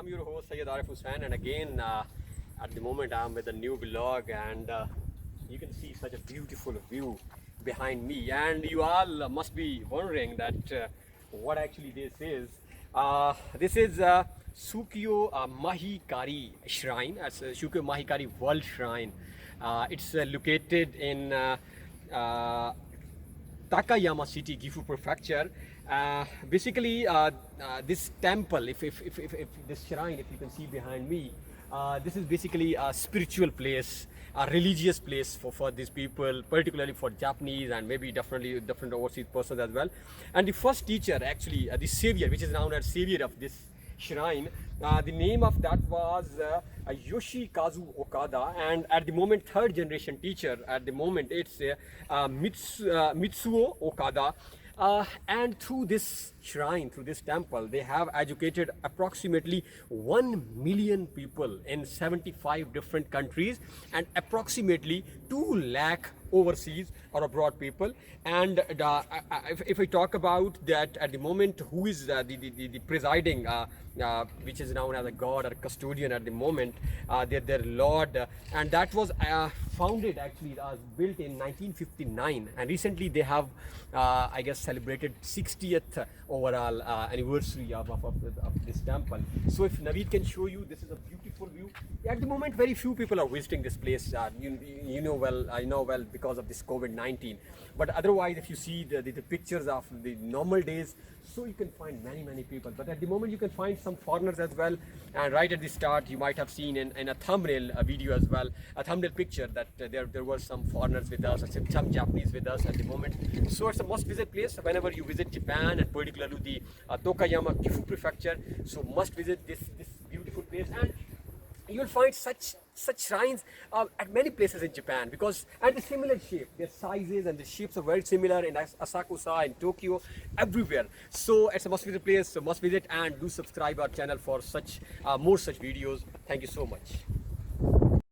I'm your host Syed Arif Hussain, and again at the moment I'm with a new vlog, and you can see such a beautiful view behind me, and you all must be wondering that what actually this is. This is Sokyo Mahikari Shrine, as Sokyo Mahikari World Shrine. It's located in Takayama City, Gifu Prefecture. This temple, if this shrine, if you can see behind me, this is basically a spiritual place, a religious place for these people, particularly for Japanese and maybe definitely different overseas persons as well. And the first teacher, actually, the savior, which is known as savior of this shrine, the name of that was Yoshikazu Okada, and at the moment third generation teacher at the moment it's Mitsuo Okada. And through this shrine, through this temple, they have educated approximately 1 million people in 75 different countries and approximately 2 lakh overseas or abroad people. And if I talk about that at the moment, who is the presiding, which is known as a god or custodian at the moment, their lord, and that was founded, actually built in 1959, and recently they have I guess celebrated 60th overall anniversary of this temple. So if Naveed can show you, this is a beautiful view. At the moment very few people are visiting this place, you know well, I know well, because of this COVID-19, but otherwise if you see the pictures of the normal days, so you can find many people, but at the moment you can find some foreigners as well. And right at the start you might have seen in a thumbnail video as well, a thumbnail picture, that there were some foreigners with us, some Japanese with us at the moment. So it's a must visit place whenever you visit Japan, and particularly the Takayama Gifu prefecture. So must visit this beautiful place, and you will find such shrines at many places in Japan, because and the similar shape, their sizes and the shapes are very similar in Asakusa, in Tokyo, everywhere. So it's a must visit place, so must visit, and do subscribe our channel for such more such videos. Thank you so much.